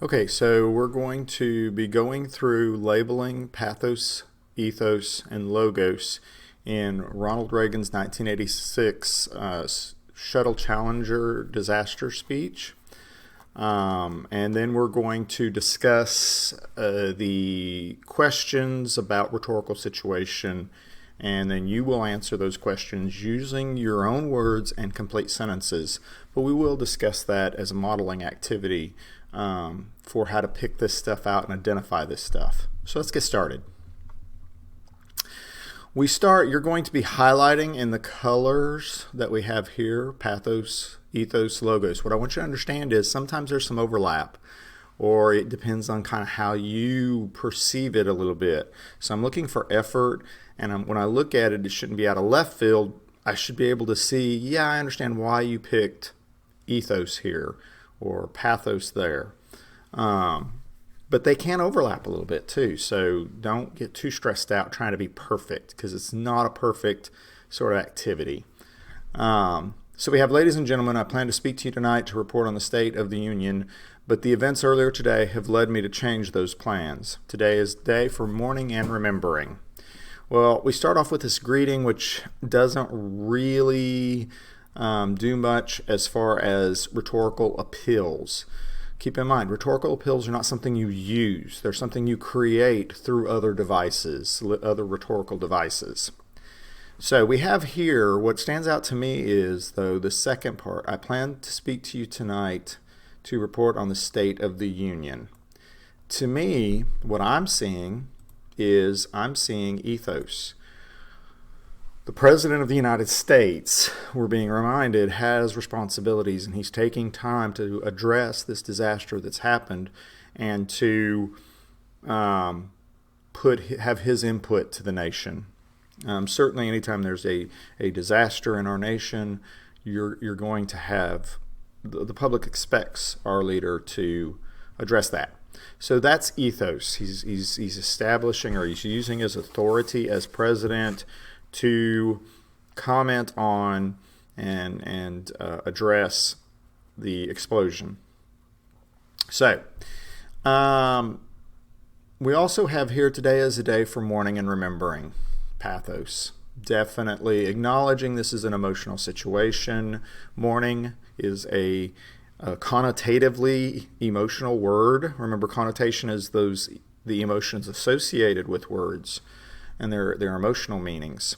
Okay, so we're going to be going through labeling pathos, ethos, and logos in Ronald Reagan's 1986 Shuttle Challenger disaster speech. And then we're going to discuss the questions about rhetorical situation, and then you will answer those questions using your own words and complete sentences. But we will discuss that as a modeling activity for how to pick this stuff out and identify this stuff. So let's get started. You're going to be highlighting in the colors that we have here, pathos, ethos, logos. What I want you to understand is sometimes there's some overlap, or it depends on kind of how you perceive it a little bit. So I'm looking for effort, and when I look at it, it shouldn't be out of left field. I should be able to see, yeah, I understand why you picked ethos here or pathos there. But they can overlap a little bit too, so don't get too stressed out trying to be perfect, because it's not a perfect sort of activity. So we have, ladies and gentlemen, I plan to speak to you tonight to report on the state of the Union, but the events earlier today have led me to change those plans. Today is day for mourning and remembering. Well, we start off with this greeting, which doesn't really do much as far as rhetorical appeals. Keep in mind, rhetorical appeals are not something you use. They're something you create through other devices, other rhetorical devices. So we have here, what stands out to me is, though, the second part. I plan to speak to you tonight to report on the state of the Union. To me, what I'm seeing is ethos. The President of the United States, we're being reminded, has responsibilities, and he's taking time to address this disaster that's happened and to have his input to the nation. Certainly anytime there's a disaster in our nation, you're going to have, the public expects our leader to address that. So that's ethos. He's establishing, or he's using his authority as president to comment on and address the explosion. So we also have here, today is a day for mourning and remembering. Pathos. Definitely acknowledging this is an emotional situation. Mourning is a connotatively emotional word. Remember, connotation is the emotions associated with words and their emotional meanings.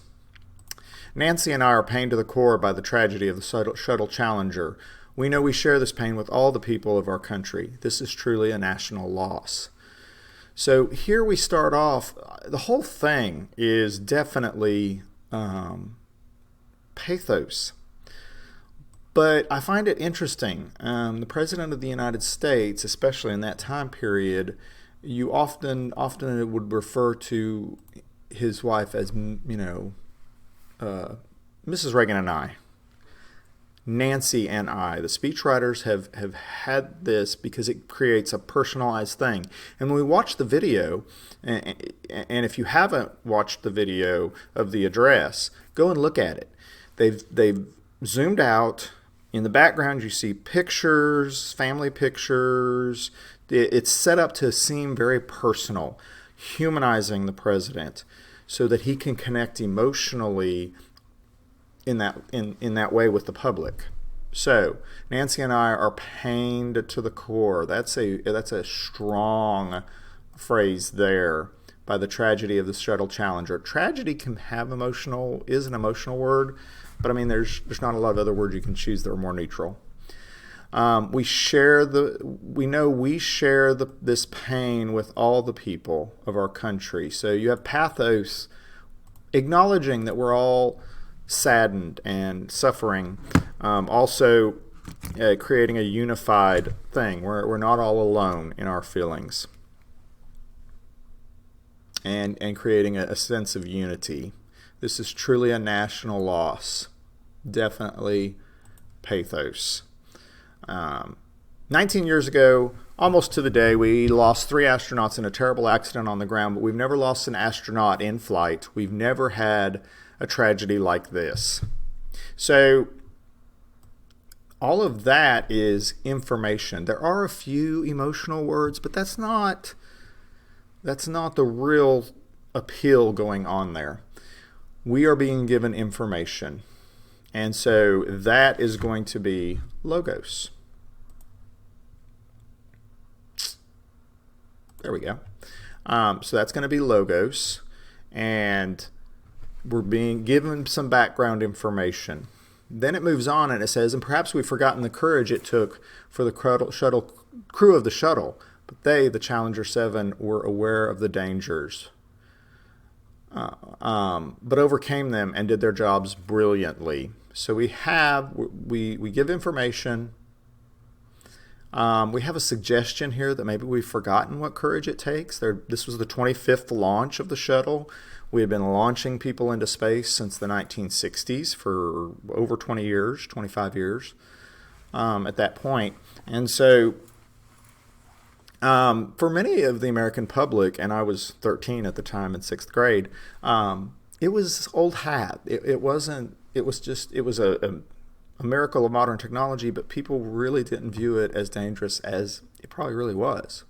Nancy and I are pained to the core by the tragedy of the Shuttle Challenger. We know we share this pain with all the people of our country. This is truly a national loss. So here we start off. The whole thing is definitely pathos. But I find it interesting. The President of the United States, especially in that time period, you often would refer to his wife as, Mrs. Reagan and I. Nancy and I. The speechwriters have had this because it creates a personalized thing. And when we watch the video, and if you haven't watched the video of the address, go and look at it. They've zoomed out. In the background, you see pictures, family pictures. It's set up to seem very personal, humanizing the president so that he can connect emotionally in that way with the public. So Nancy and I are pained to the core. That's a strong phrase there, by the tragedy of the Shuttle Challenger. Tragedy is an emotional word, but I mean there's not a lot of other words you can choose that are more neutral. We share this pain with all the people of our country. So you have pathos, acknowledging that we're all saddened and suffering, also creating a unified thing. We're not all alone in our feelings, and creating a sense of unity. This is truly a national loss. Definitely pathos. 19 years ago, almost to the day, we lost 3 astronauts in a terrible accident on the ground, but we've never lost an astronaut in flight. We've never had a tragedy like this. So all of that is information. There are a few emotional words, but that's not the real appeal going on there. We are being given information. And so that is going to be logos. There we go. So that's going to be logos. And we're being given some background information. Then it moves on and it says, and perhaps we've forgotten the courage it took for the crew of the shuttle, but they, the Challenger 7, were aware of the dangers, but overcame them and did their jobs brilliantly. So we give information. We have a suggestion here that maybe we've forgotten what courage it takes. This was the 25th launch of the shuttle. We had been launching people into space since the 1960s for over 20 years, 25 years at that point. And so for many of the American public, and I was 13 at the time in 6th grade, it was old hat. It was a miracle of modern technology, but people really didn't view it as dangerous as it probably really was.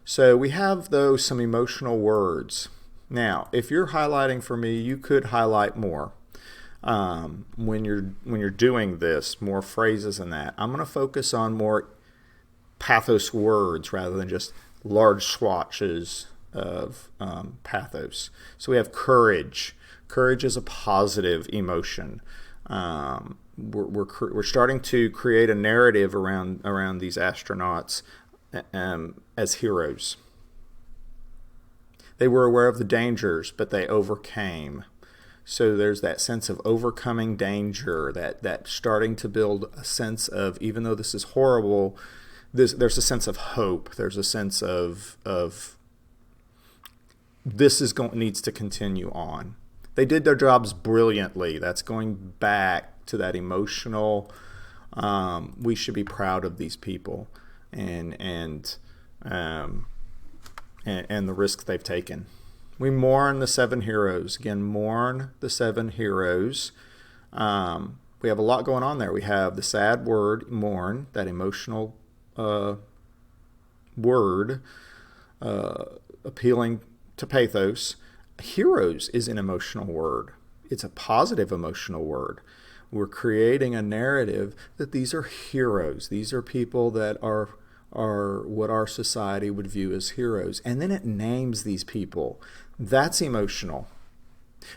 So we have, though, some emotional words. Now, if you're highlighting for me, you could highlight more when you're doing this, more phrases than that. I'm going to focus on more pathos words rather than just large swatches of pathos. So we have courage. Courage is a positive emotion. We're starting to create a narrative around these astronauts as heroes. They were aware of the dangers, but they overcame. So there's that sense of overcoming danger, that starting to build a sense of, even though this is horrible, there's a sense of hope. There's a sense of this needs to continue on. They did their jobs brilliantly. That's going back to that emotional. We should be proud of these people and the risk they've taken. We mourn the 7 heroes. Again, mourn the 7 heroes. We have a lot going on there. We have the sad word, mourn, that emotional word, appealing to pathos. Heroes is an emotional word. It's a positive emotional word. We're creating a narrative that these are heroes. These are people that are what our society would view as heroes. And then it names these people. That's emotional.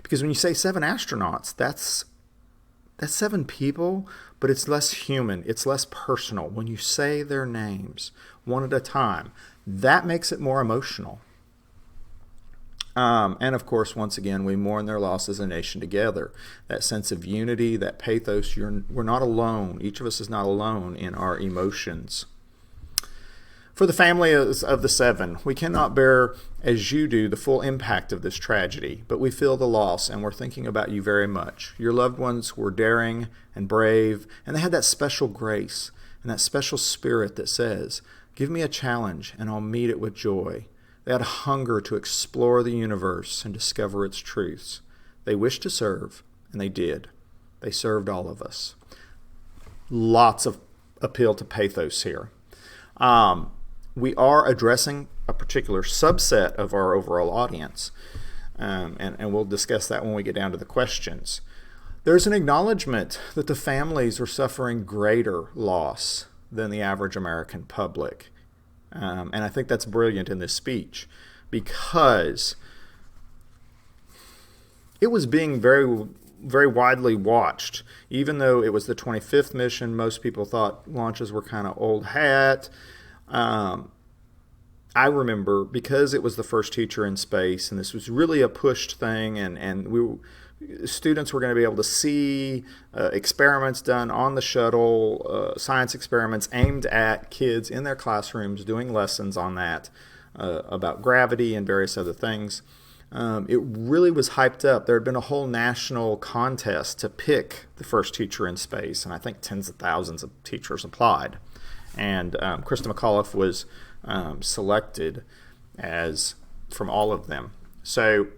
Because when you say 7 astronauts, that's 7 people, but it's less human. It's less personal. When you say their names one at a time, that makes it more emotional. And of course, once again, we mourn their loss as a nation together. That sense of unity, that pathos, we're not alone. Each of us is not alone in our emotions. For the family of the 7, we cannot bear, as you do, the full impact of this tragedy, but we feel the loss and we're thinking about you very much. Your loved ones were daring and brave, and they had that special grace and that special spirit that says, give me a challenge and I'll meet it with joy. They had a hunger to explore the universe and discover its truths. They wished to serve, and they did. They served all of us. Lots of appeal to pathos here. We are addressing a particular subset of our overall audience, and we'll discuss that when we get down to the questions. There's an acknowledgement that the families are suffering greater loss than the average American public. And I think that's brilliant in this speech because it was being very, very widely watched. Even though it was the 25th mission, most people thought launches were kind of old hat. I remember, because it was the first teacher in space, and this was really a pushed thing, and students were going to be able to see experiments done on the shuttle, science experiments aimed at kids in their classrooms doing lessons on that, about gravity and various other things. It really was hyped up. There had been a whole national contest to pick the first teacher in space, and I think tens of thousands of teachers applied. And Christa McAuliffe was selected from all of them. So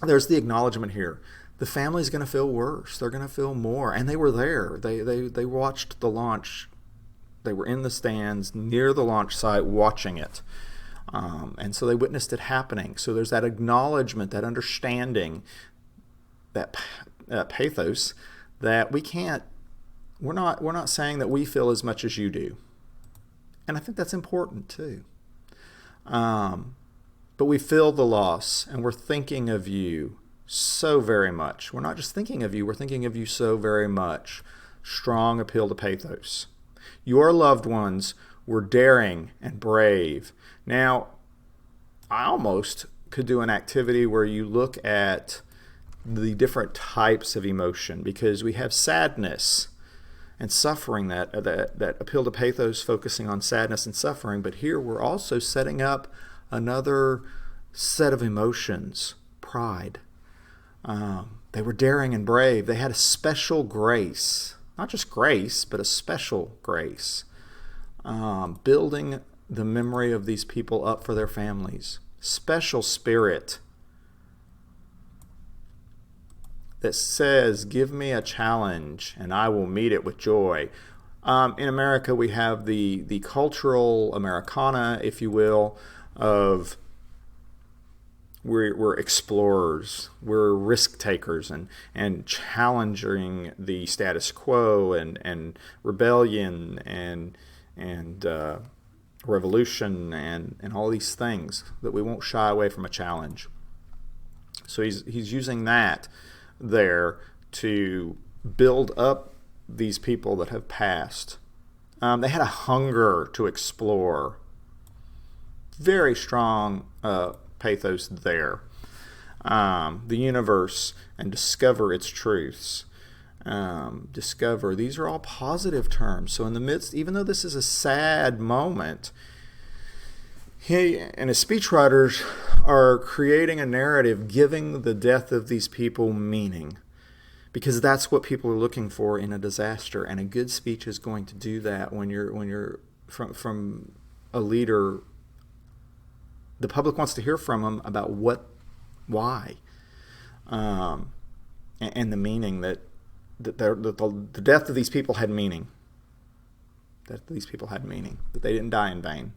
there's the acknowledgement here. the family's going to feel worse. They're going to feel more. And they were there. They watched the launch. They were in the stands near the launch site watching it. And so they witnessed it happening. So there's that acknowledgement, that understanding, that pathos that we're not saying that we feel as much as you do. And I think that's important too. But we feel the loss, and we're thinking of you so very much. We're not just thinking of you, we're thinking of you so very much. Strong appeal to pathos. Your loved ones were daring and brave. Now, I almost could do an activity where you look at the different types of emotion, because we have sadness and suffering, that appeal to pathos focusing on sadness and suffering. But here we're also setting up another set of emotions, pride. They were daring and brave. They had a special grace, not just grace, but a special grace, building the memory of these people up for their families. Special spirit that says, give me a challenge and I will meet it with joy. In America, we have the cultural Americana, if you will, of we're explorers, we're risk takers, and challenging the status quo, and rebellion, and revolution, and all these things, that we won't shy away from a challenge. So he's using that there to build up these people that have passed. They had a hunger to explore. Very strong pathos there. The universe, and discover its truths. Discover. These are all positive terms. So in the midst, even though this is a sad moment, he and his speechwriters are creating a narrative, giving the death of these people meaning, because that's what people are looking for in a disaster. And a good speech is going to do that. When you're from a leader, the public wants to hear from them about why, and the meaning that the death of these people had meaning. That these people had meaning. That they didn't die in vain.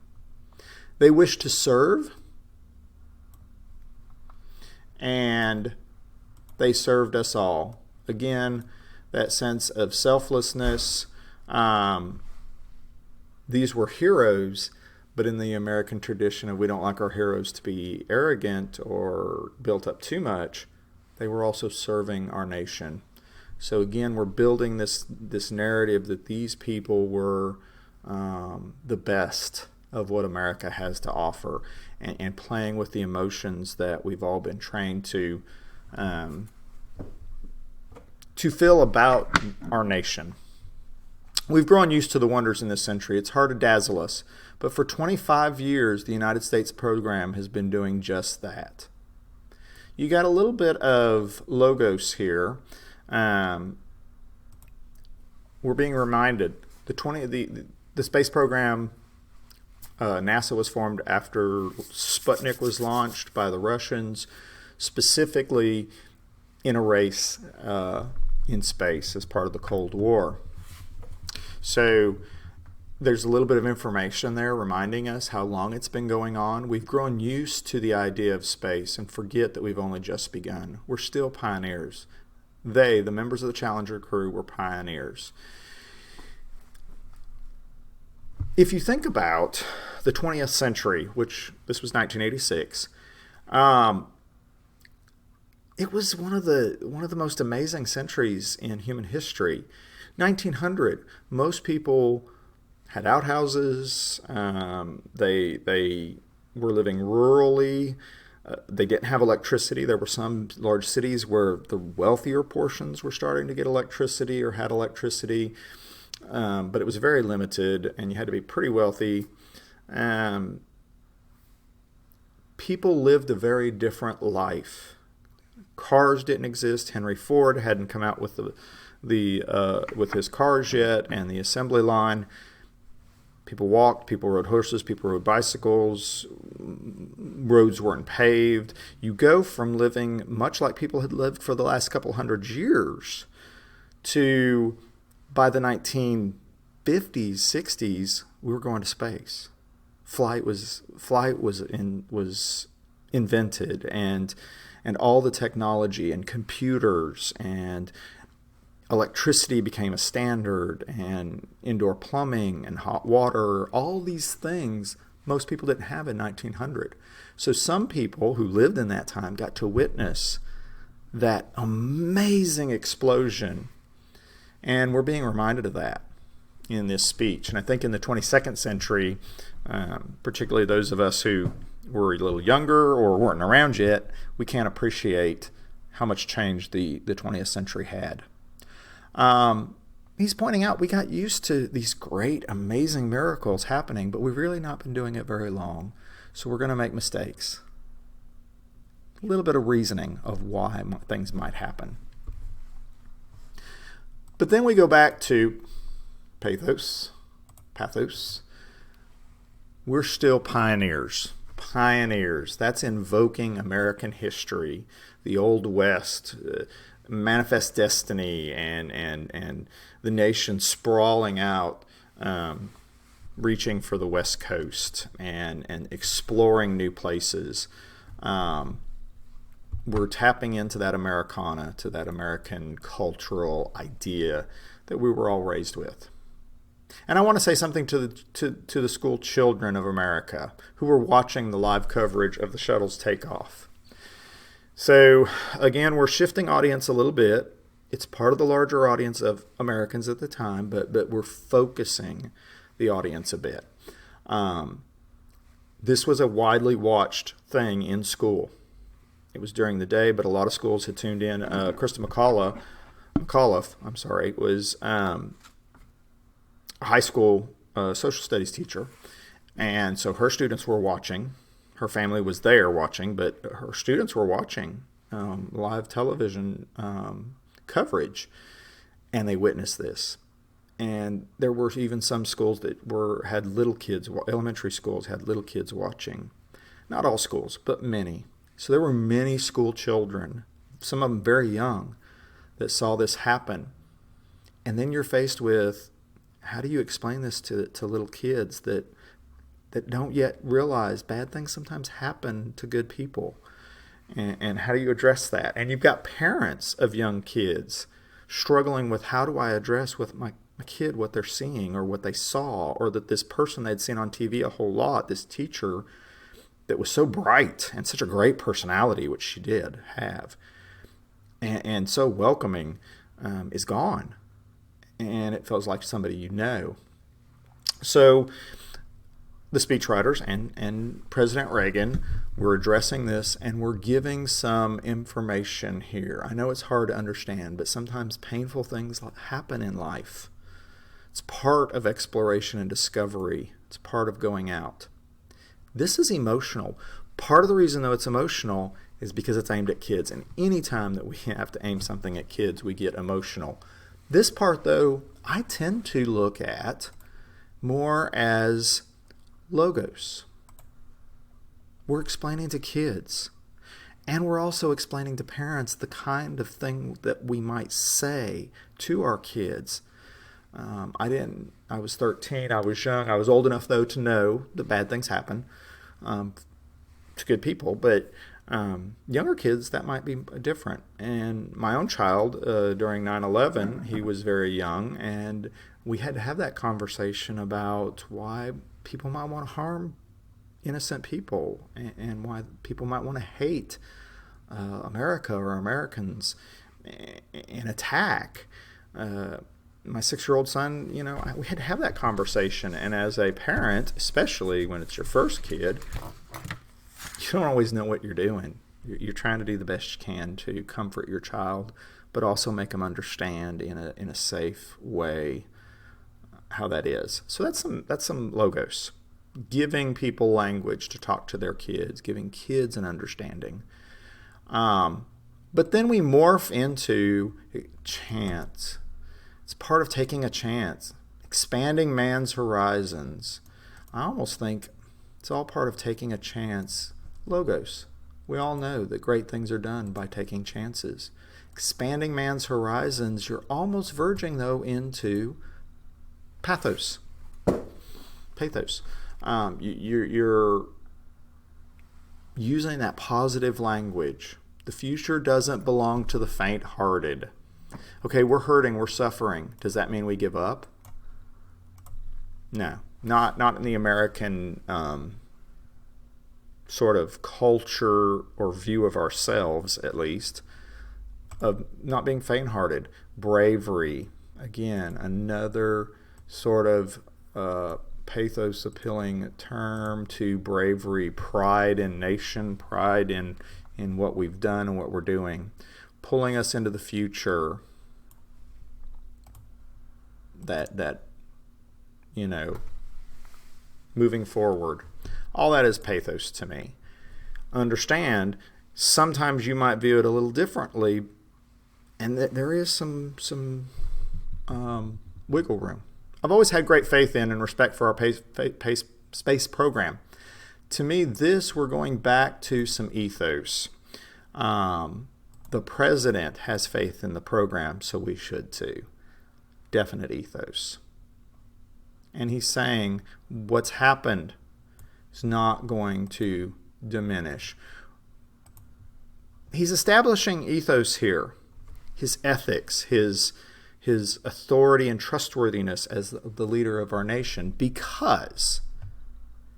They wished to serve, and they served us all. Again, that sense of selflessness. These were heroes, but in the American tradition of we don't like our heroes to be arrogant or built up too much, they were also serving our nation. So again, we're building this narrative that these people were the best of what America has to offer, and playing with the emotions that we've all been trained to feel about our nation. We've grown used to the wonders in this century. It's hard to dazzle us. But for 25 years, the United States program has been doing just that. You got a little bit of logos here. We're being reminded the space program, NASA was formed after Sputnik was launched by the Russians, specifically in a race in space as part of the Cold War. So there's a little bit of information there reminding us how long it's been going on. We've grown used to the idea of space and forget that we've only just begun. We're still pioneers. The members of the Challenger crew, were pioneers. If you think about the 20th century, which this was 1986, it was one of the most amazing centuries in human history. 1900, most people had outhouses. They were living rurally. They didn't have electricity. There were some large cities where the wealthier portions were starting to get electricity or had electricity, but it was very limited, and you had to be pretty wealthy. People lived a very different life. Cars didn't exist. Henry Ford hadn't come out with with his cars yet, and the assembly line. People walked, people rode horses, people rode bicycles, roads weren't paved. You go from living much like people had lived for the last couple hundred years to, by the 1950s, 60s, we were going to space. Flight was invented, and all the technology and computers and electricity became a standard, and indoor plumbing and hot water, all these things most people didn't have in 1900. So some people who lived in that time got to witness that amazing explosion, and we're being reminded of that in this speech. And I think in the 22nd century, particularly those of us who were a little younger or weren't around yet, we can't appreciate how much change the 20th century had. He's pointing out we got used to these great, amazing miracles happening, but we've really not been doing it very long, so we're going to make mistakes. A little bit of reasoning of why things might happen. But then we go back to pathos. We're still pioneers. That's invoking American history, the Old West, manifest destiny, and the nation sprawling out, reaching for the West Coast and exploring new places. We're tapping into that Americana, to that American cultural idea that we were all raised with. And I want to say something to the school children of America who were watching the live coverage of the shuttle's takeoff. So again, we're shifting audience a little bit. It's part of the larger audience of Americans at the time, but we're focusing the audience a bit. This was a widely watched thing in school. It was during the day, but a lot of schools had tuned in. Krista McAuliffe, was a high school social studies teacher, and so her students were watching. Her family was there watching, but her students were watching live television coverage, and they witnessed this. And there were even some schools that had little kids, elementary schools had little kids watching. Not all schools, but many. So there were many school children, some of them very young, that saw this happen. And then you're faced with, how do you explain this to little kids that don't yet realize bad things sometimes happen to good people? And how do you address that? And you've got parents of young kids struggling with, how do I address with my kid what they're seeing or what they saw, or that this person they'd seen on TV a whole lot, this teacher that was so bright and such a great personality, which she did have, and so welcoming, is gone. And it feels like somebody you know. So the speechwriters and President Reagan were addressing this, and we're giving some information here. I know it's hard to understand, but sometimes painful things happen in life. It's part of exploration and discovery. It's part of going out. This is emotional. Part of the reason, though, it's emotional is because it's aimed at kids. And any time that we have to aim something at kids, we get emotional. This part, though, I tend to look at more as logos. We're explaining to kids. And we're also explaining to parents the kind of thing that we might say to our kids. I was 13, I was young. I was old enough, though, to know that bad things happen to good people. But younger kids, that might be different. And my own child, during 9/11, he was very young, and we had to have that conversation about why people might want to harm innocent people, and why people might want to hate America or Americans and attack. My 6-year-old son, we had to have that conversation. And as a parent, especially when it's your first kid, you don't always know what you're doing. You're trying to do the best you can to comfort your child, but also make them understand in a safe way how that is. So that's some logos. Giving people language to talk to their kids, giving kids an understanding. But then we morph into chance. It's part of taking a chance. expanding man's horizons. I almost think it's all part of taking a chance. Logos. We all know that great things are done by taking chances. Expanding man's horizons, you're almost verging, though, into pathos. Pathos. You're using that positive language. The future doesn't belong to the faint-hearted. Okay, we're hurting, we're suffering. Does that mean we give up? No, not in the American sort of culture or view of ourselves, at least, of not being faint-hearted. Bravery, again, another sort of pathos appealing term to bravery. Pride in nation, pride in what we've done and what we're doing, pulling us into the future. That moving forward. All that is pathos to me. Understand, sometimes you might view it a little differently, and there is some wiggle room. I've always had great faith in and respect for our space program. To me, we're going back to some ethos. The president has faith in the program, so we should too. Definite ethos. And he's saying what's happened is not going to diminish. He's establishing ethos here, his ethics, his authority and trustworthiness as the leader of our nation, because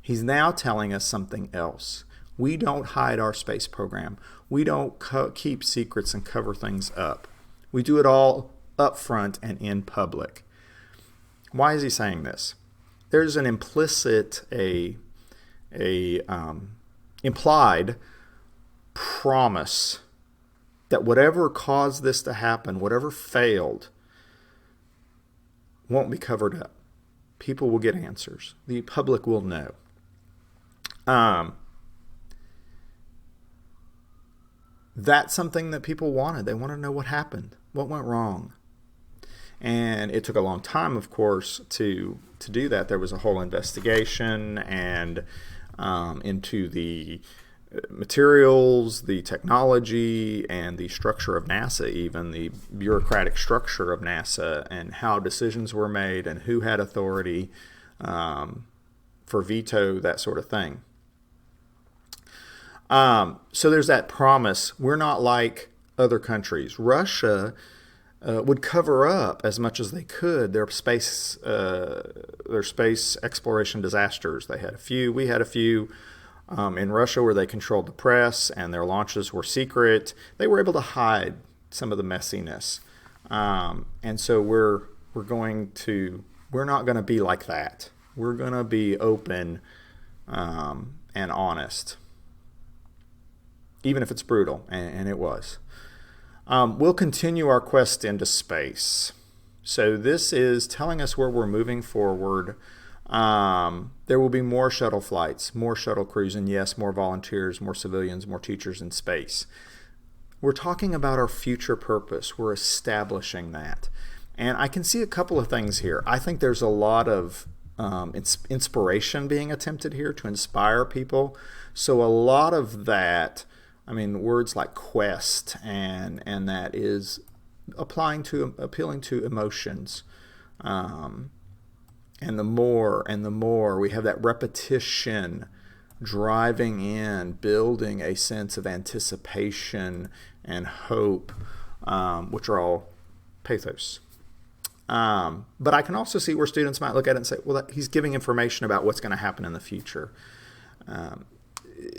he's now telling us something else. We don't hide our space program. We don't keep secrets and cover things up. We do it all up front and in public. Why is he saying this? There's an implicit, implied promise that whatever caused this to happen, whatever failed, won't be covered up. People will get answers. The public will know. That's something that people wanted. They want to know what happened, what went wrong. And it took a long time, of course, to do that. There was a whole investigation and into the materials, the technology, and the structure of NASA, even the bureaucratic structure of NASA, and how decisions were made and who had authority for veto, that sort of thing. So there's that promise. We're not like other countries. Russia would cover up as much as they could their space exploration disasters. They had a few. We had a few in Russia where they controlled the press and their launches were secret. They were able to hide some of the messiness, and so we're not going to be like that. We're going to be open and honest, even if it's brutal, and it was. We'll continue our quest into space. So this is telling us where we're moving forward. There will be more shuttle flights, more shuttle crews, and yes, more volunteers, more civilians, more teachers in space. We're talking about our future purpose. We're establishing that. And I can see a couple of things here. I think there's a lot of inspiration being attempted here to inspire people. So a lot of that, words like quest and that is appealing to emotions. And the more we have that repetition driving in, building a sense of anticipation and hope, which are all pathos. But I can also see where students might look at it and say, well, he's giving information about what's going to happen in the future.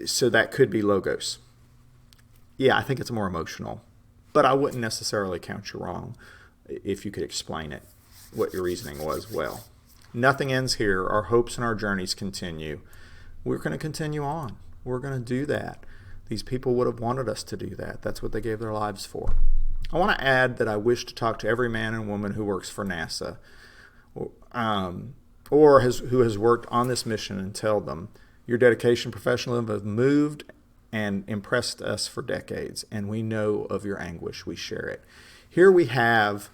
So that could be logos. Yeah, I think it's more emotional. But I wouldn't necessarily count you wrong if you could explain it, what your reasoning was well. Nothing ends here. Our hopes and our journeys continue. We're going to continue on. We're going to do that. These people would have wanted us to do that. That's what they gave their lives for. I want to add that I wish to talk to every man and woman who works for NASA or who has worked on this mission and tell them, your dedication, professionalism have moved and impressed us for decades, and we know of your anguish. We share it. Here we have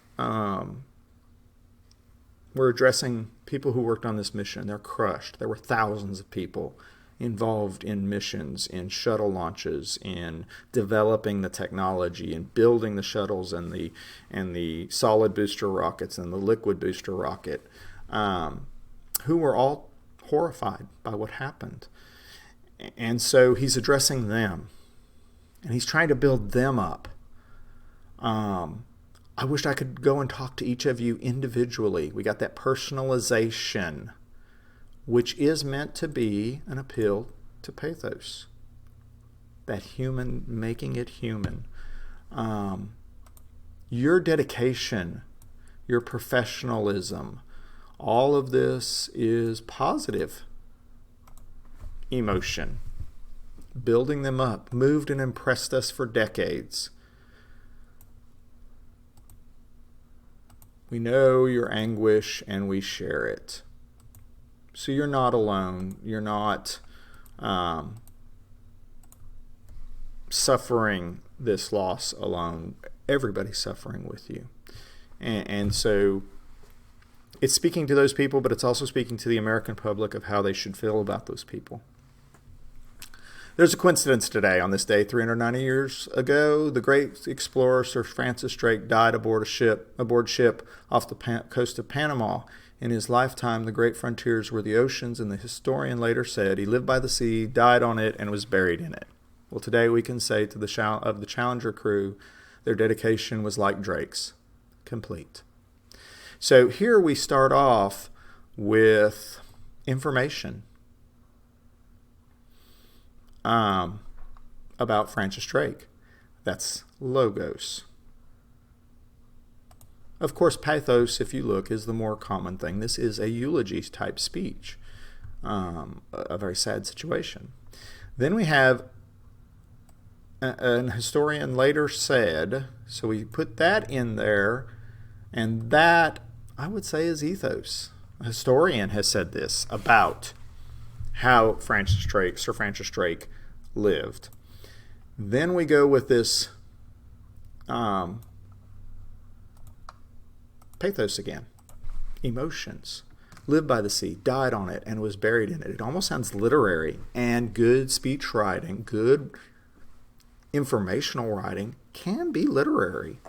We're addressing people who worked on this mission. They're crushed. There were thousands of people involved in missions, in shuttle launches, in developing the technology, in building the shuttles and the solid booster rockets and the liquid booster rocket, who were all horrified by what happened. And so he's addressing them, and he's trying to build them up. I wish I could go and talk to each of you individually. We got that personalization, which is meant to be an appeal to pathos. That human, making it human. Your dedication, your professionalism, all of this is positive emotion. Building them up, moved and impressed us for decades. We know your anguish and we share it. So you're not alone. You're not suffering this loss alone. Everybody's suffering with you. And so it's speaking to those people, but it's also speaking to the American public of how they should feel about those people. There's a coincidence today. On this day, 390 years ago, the great explorer Sir Francis Drake died aboard ship off the coast of Panama. In his lifetime, the great frontiers were the oceans, and the historian later said he lived by the sea, died on it, and was buried in it. Well, today we can say to the Challenger crew, their dedication was like Drake's, complete. So here we start off with information about Francis Drake. That's logos. Of course, pathos, if you look, is the more common thing. This is a eulogy type speech, a very sad situation. Then we have an historian later said, so we put that in there, and that, I would say, is ethos. A historian has said this about how Sir Francis Drake lived. Then we go with this pathos again. Emotions. Lived by the sea, died on it, and was buried in it. It almost sounds literary, and good speech writing, good informational writing can be literary.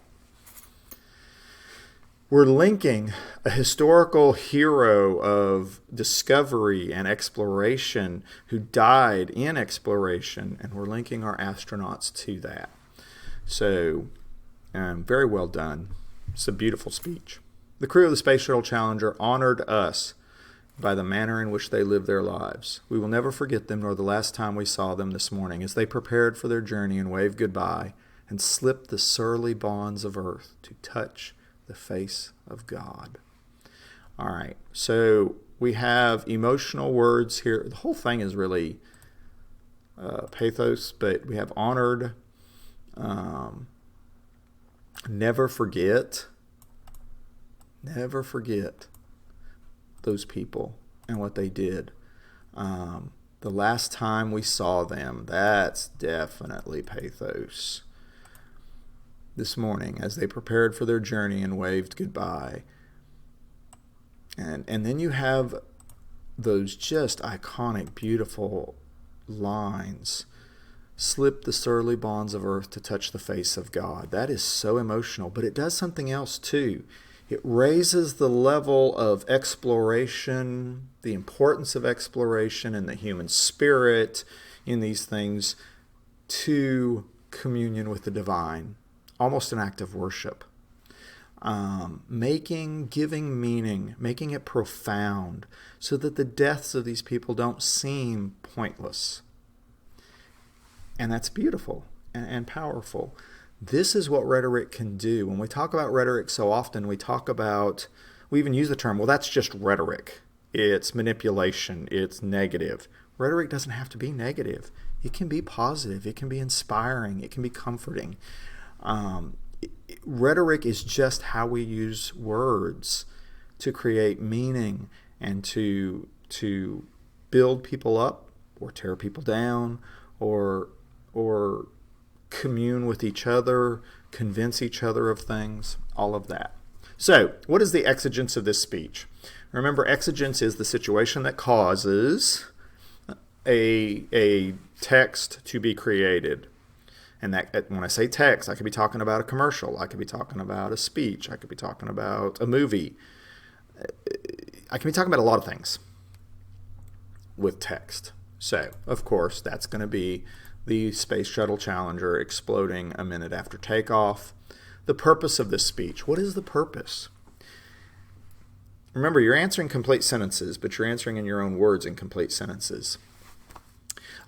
We're linking a historical hero of discovery and exploration who died in exploration, and we're linking our astronauts to that. So, very well done. It's a beautiful speech. The crew of the Space Shuttle Challenger honored us by the manner in which they lived their lives. We will never forget them, nor the last time we saw them this morning, as they prepared for their journey and waved goodbye and slipped the surly bonds of earth to touch the face of God. All right, so we have emotional words here. The whole thing is really pathos, but we have honored, never forget those people and what they did. The last time we saw them, that's definitely pathos. This morning, as they prepared for their journey and waved goodbye. And then you have those just iconic, beautiful lines. Slip the surly bonds of earth to touch the face of God. That is so emotional, but it does something else too. It raises the level of exploration, the importance of exploration and the human spirit in these things to communion with the divine. Almost an act of worship. Giving meaning, making it profound so that the deaths of these people don't seem pointless. And that's beautiful and powerful. This is what rhetoric can do. When we talk about rhetoric so often, we even use the term, well, that's just rhetoric. It's manipulation. It's negative. Rhetoric doesn't have to be negative. It can be positive. It can be inspiring. It can be comforting. Rhetoric is just how we use words to create meaning and to build people up or tear people down or commune with each other, convince each other of things, all of that. So, what is the exigence of this speech? Remember, exigence is the situation that causes a text to be created. And that, when I say text, I could be talking about a commercial, I could be talking about a speech, I could be talking about a movie. I can be talking about a lot of things with text. So, of course, that's going to be the Space Shuttle Challenger exploding a minute after takeoff. The purpose of this speech. What is the purpose? Remember, you're answering complete sentences, but you're answering in your own words in complete sentences.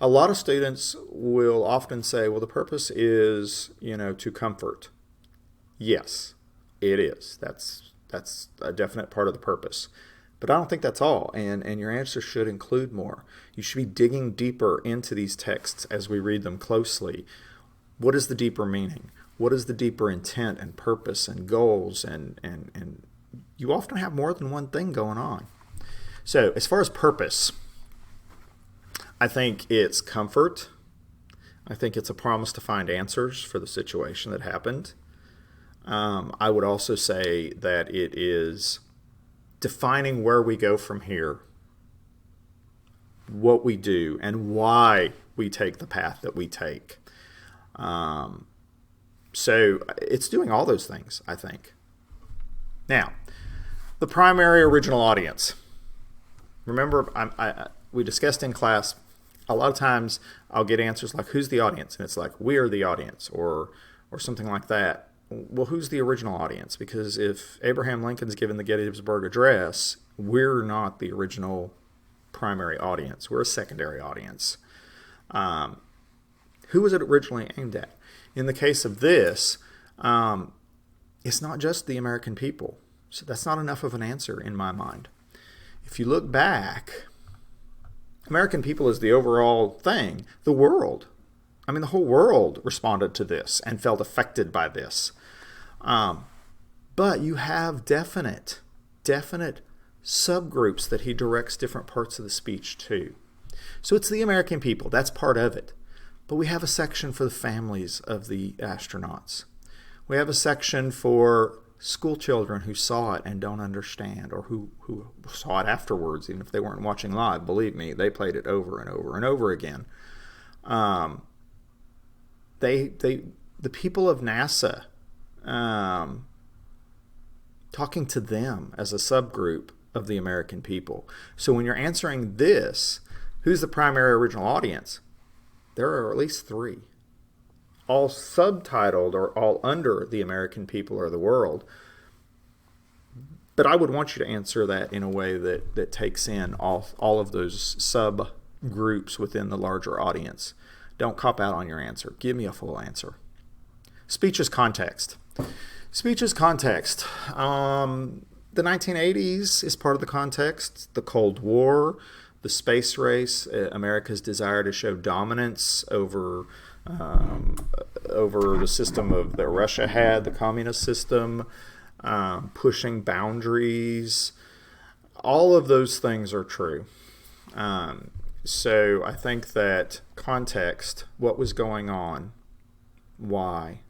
A lot of students will often say, well, the purpose is, to comfort. Yes, it is. That's a definite part of the purpose. But I don't think that's all, and your answer should include more. You should be digging deeper into these texts as we read them closely. What is the deeper meaning? What is the deeper intent and purpose and goals? And you often have more than one thing going on. So as far as purpose, I think it's comfort. I think it's a promise to find answers for the situation that happened. I would also say that it is defining where we go from here, what we do, and why we take the path that we take. So it's doing all those things, I think. Now, the primary original audience. Remember, we discussed in class, a lot of times I'll get answers like, who's the audience? And it's like, we are the audience, or something like that. Well, who's the original audience? Because if Abraham Lincoln's given the Gettysburg Address, we're not the original primary audience. We're a secondary audience. Who was it originally aimed at? In the case of this, it's not just the American people. So that's not enough of an answer in my mind. If you look back, American people is the overall thing. The world. I mean, the whole world responded to this and felt affected by this. But you have definite subgroups that he directs different parts of the speech to. So it's the American people. That's part of it. But we have a section for the families of the astronauts. We have a section for school children who saw it and don't understand, or who saw it afterwards, even if they weren't watching live. Believe me, they played it over and over and over again. The people of NASA, talking to them as a subgroup of the American people. So when you're answering this, who's the primary original audience? There are at least three, all subtitled or all under the American people or the world. But I would want you to answer that in a way that takes in all of those subgroups within the larger audience. Don't cop out on your answer. Give me a full answer. Speech is context. Speech is context. The 1980s is part of the context. The Cold War, the space race, America's desire to show dominance over the system that Russia had, the communist system, pushing boundaries. All of those things are true. So I think that context, what was going on, why,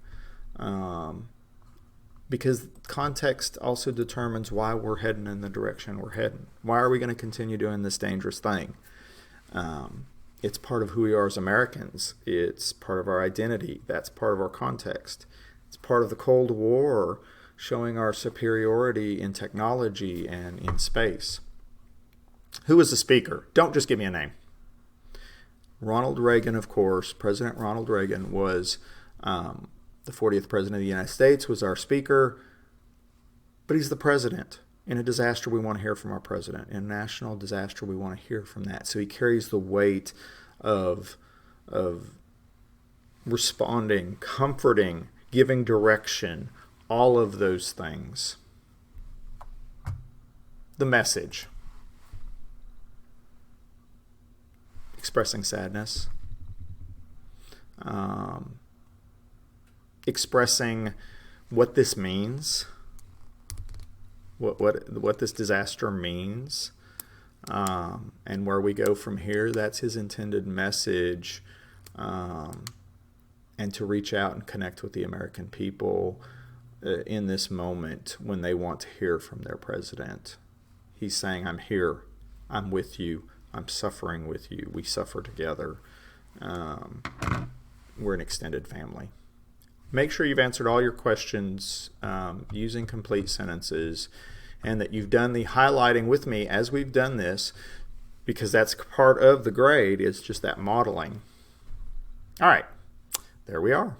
because context also determines why we're heading in the direction we're heading. Why are we going to continue doing this dangerous thing? It's part of who we are as Americans. It's part of our identity. That's part of our context. It's part of the Cold War, showing our superiority in technology and in space. Who was the speaker? Don't just give me a name. Ronald Reagan, of course. President Ronald Reagan was the 40th president of the United States, was our speaker. But he's the president. In a disaster, we want to hear from our president. In a national disaster, we want to hear from that. So he carries the weight of responding, comforting, giving direction, all of those things. The message. Expressing sadness. Expressing what this means. What this disaster means, and where we go from here. That's his intended message, and to reach out and connect with the American people in this moment when they want to hear from their president. He's saying, I'm here, I'm with you, I'm suffering with you, we suffer together. We're an extended family. Make sure you've answered all your questions using complete sentences, and that you've done the highlighting with me as we've done this, because that's part of the grade, is just that modeling. All right, there we are.